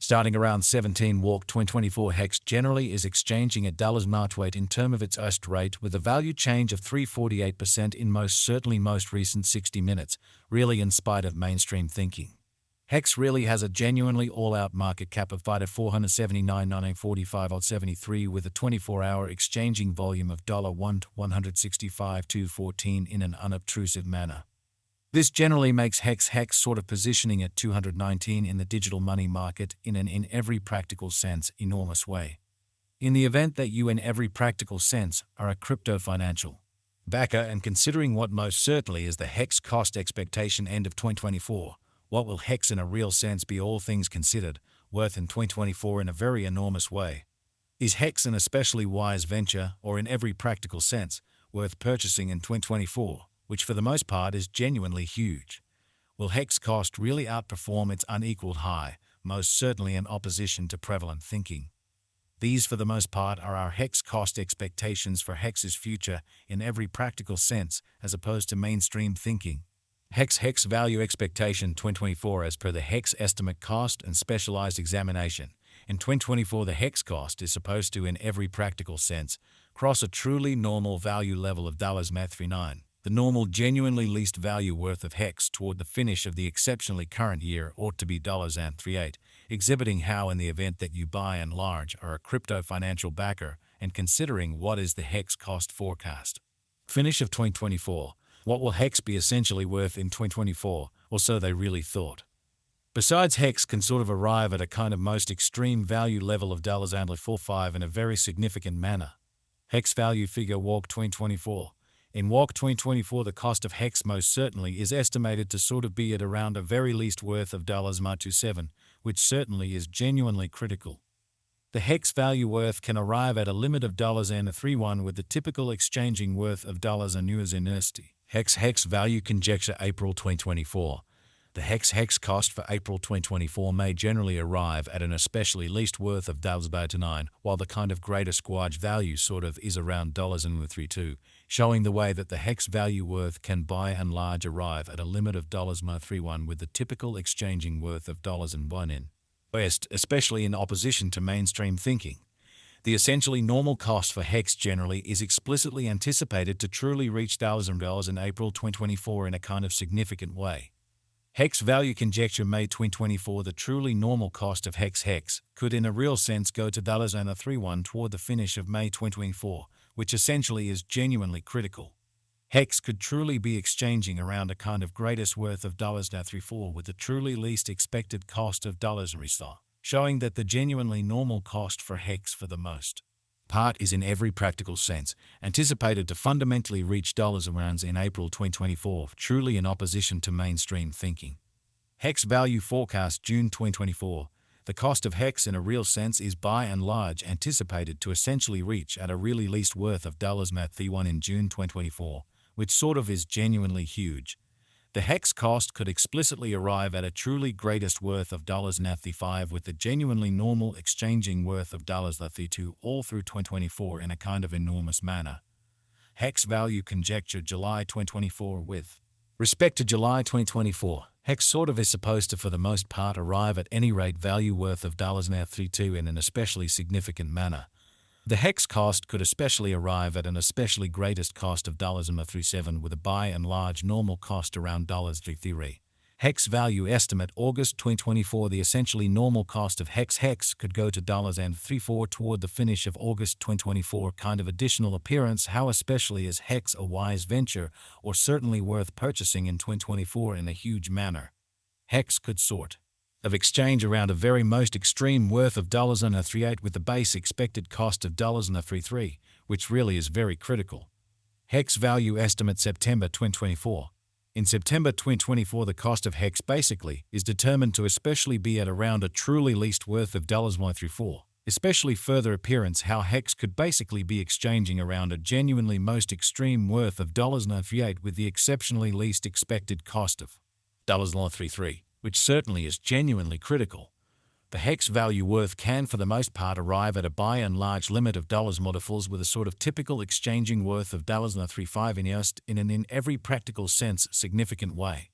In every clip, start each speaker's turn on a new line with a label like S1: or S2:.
S1: Starting around 17 walk 2024 hex generally is exchanging at March weight in term of its OST rate with a value change of 348% in most recent 60 minutes, really in spite of mainstream thinking. Hex really has a genuinely all-out market cap of 479,945.73 with a 24-hour exchanging volume of $1,165,214 in an unobtrusive manner. This generally makes Hex sort of positioning at 219 in the digital money market in every practical sense enormous way. In the event that you in every practical sense are a crypto financial backer and considering what most certainly is the Hex cost expectation end of 2024, what will Hex in a real sense be all things considered, worth in 2024 in a very enormous way? Is Hex an especially wise venture or in every practical sense, worth purchasing in 2024, which for the most part is genuinely huge? Will Hex cost really outperform its unequaled high, most certainly in opposition to prevalent thinking? These for the most part are our Hex cost expectations for Hex's future in every practical sense as opposed to mainstream thinking. Hex value expectation 2024 as per the Hex estimate cost and specialized examination. In 2024 the Hex cost is supposed to in every practical sense cross a truly normal value level of $39. The normal genuinely least value worth of Hex toward the finish of the exceptionally current year ought to be $38, exhibiting how in the event that you by and large are a crypto financial backer and considering what is the Hex cost forecast. Finish of 2024. What will Hex be essentially worth in 2024, or so they really thought? Besides, Hex can sort of arrive at a kind of most extreme value level of $45 in a very significant manner. Hex value figure walk 2024. In walk 2024 the cost of Hex most certainly is estimated to sort of be at around a very least worth of $27, which certainly is genuinely critical. The Hex value worth can arrive at a limit of $31 with the typical exchanging worth of $. Hex value conjecture April 2024. The Hex cost for April 2024 may generally arrive at an especially least worth of $9, while the kind of greater squadge value sort of is around $32, showing the way that the Hex value worth can by and large arrive at a limit of $31 with the typical exchanging worth of $1 in West, especially in opposition to mainstream thinking. The essentially normal cost for Hex generally is explicitly anticipated to truly reach $1,000 in April 2024 in a kind of significant way. Hex value conjecture May 2024 the truly normal cost of Hex could in a real sense go to $31 toward the finish of May 2024, which essentially is genuinely critical. Hex could truly be exchanging around a kind of greatest worth of $34 with the truly least expected cost of $3, showing that the genuinely normal cost for Hex for the most part is in every practical sense anticipated to fundamentally reach $around in April 2024, truly in opposition to mainstream thinking. Hex value forecast June 2024. The cost of Hex in a real sense is by and large anticipated to essentially reach at a really least worth of $31 in June 2024, which sort of is genuinely huge. The Hex cost could explicitly arrive at a truly greatest worth of $5 with the genuinely normal exchanging worth of $32 all through 2024 in a kind of enormous manner. Hex value conjecture July 2024 with respect to July 2024, Hex sort of is supposed to for the most part arrive at any rate value worth of $32 in an especially significant manner. The Hex cost could especially arrive at an especially greatest cost of $37 with a by and large normal cost around $33. Hex value estimate August 2024. The essentially normal cost of Hex could go to $34 toward the finish of August 2024. Kind of additional appearance how especially is Hex a wise venture or certainly worth purchasing in 2024 in a huge manner. Hex could sort of exchange around a very most extreme worth of $38 with the base expected cost of $33, which really is very critical. Hex value estimate September 2024. In September 2024 the cost of Hex basically is determined to especially be at around a truly least worth of $34. Especially further appearance how Hex could basically be exchanging around a genuinely most extreme worth of $38 with the exceptionally least expected cost of $33. Which certainly is genuinely critical. The Hex value worth can for the most part arrive at a by and large limit of $multiples with a sort of typical exchanging worth of $35 in an every practical sense significant way.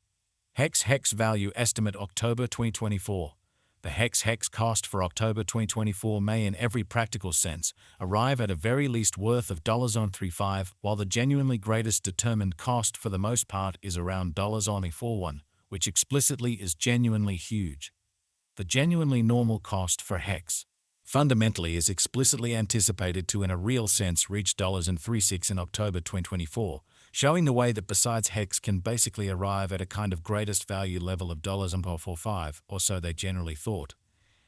S1: Hex value estimate October 2024. The hex cost for October 2024 may, in every practical sense, arrive at a very least worth of $0.35, while the genuinely greatest determined cost for the most part is around $0.41, which explicitly is genuinely huge. The genuinely normal cost for hex fundamentally is explicitly anticipated to, in a real sense, reach $0.36 in October 2024, showing the way that besides hex can basically arrive at a kind of greatest value level of $0.45, or so they generally thought.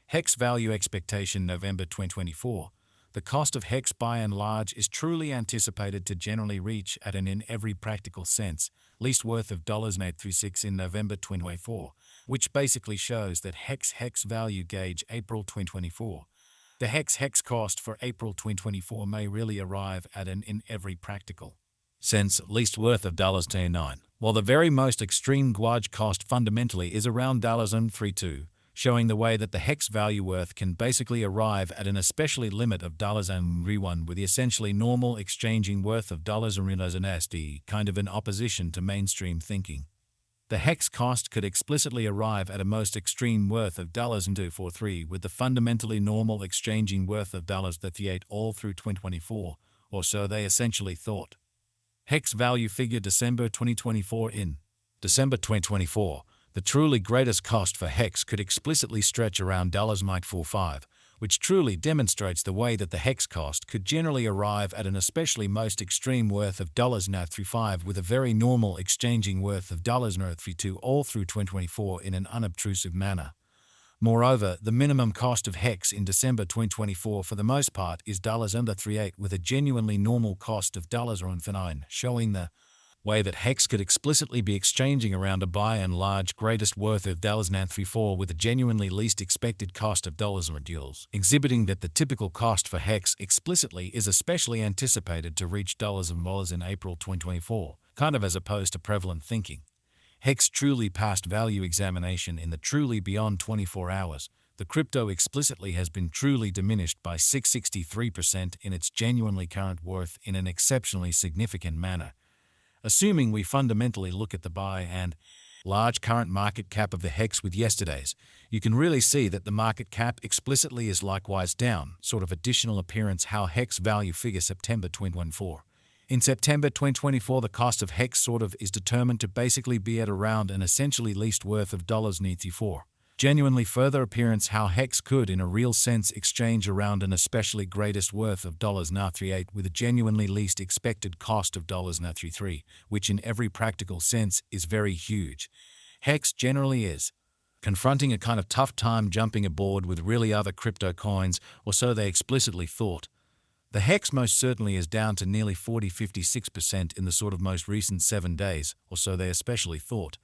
S1: Hex value expectation November 2024. The cost of hex by and large is truly anticipated to generally reach at an, in every practical sense, least worth of $0.836 in November 2024, which basically shows that hex value gauge April 2024. The hex cost for April 2024 may really arrive at an, in every practical sense, least worth of $0.29, while the very most extreme gauge cost fundamentally is around $0.32, showing the way that the hex value worth can basically arrive at an especially limit of $0.31 with the essentially normal exchanging worth of $0.SD, kind of in opposition to mainstream thinking. The hex cost could explicitly arrive at a most extreme worth of $243 with the fundamentally normal exchanging worth of $38 all through 2024, or so they essentially thought. Hex value figure December 2024. In December 2024, the truly greatest cost for hex could explicitly stretch around $0.45, which truly demonstrates the way that the hex cost could generally arrive at an especially most extreme worth of $0.35 with a very normal exchanging worth of $0.32 all through 2024 in an unobtrusive manner. Moreover, the minimum cost of hex in December 2024 for the most part is $0.38 with a genuinely normal cost of $0.49, showing the way that hex could explicitly be exchanging around a by and large greatest worth of $0.34 with a genuinely least expected cost of $0.00, exhibiting that the typical cost for hex explicitly is especially anticipated to reach $0 in April 2024, kind of as opposed to prevalent thinking. Hex truly passed value examination in the truly beyond 24 hours. The crypto explicitly has been truly diminished by 663% in its genuinely current worth in an exceptionally significant manner. Assuming we fundamentally look at the by and large current market cap of the hex with yesterday's, you can really see that the market cap explicitly is likewise down, sort of additional appearance how hex value figure September 2014. In September 2024, the cost of hex sort of is determined to basically be at around an essentially least worth of $0.94. Genuinely further appearance how hex could in a real sense exchange around an especially greatest worth of $0.38 with a genuinely least expected cost of $0.33, which in every practical sense is very huge. Hex generally is confronting a kind of tough time jumping aboard with really other crypto coins, or so they explicitly thought. The hex most certainly is down to nearly 56% in the sort of most recent 7 days, or so they especially thought.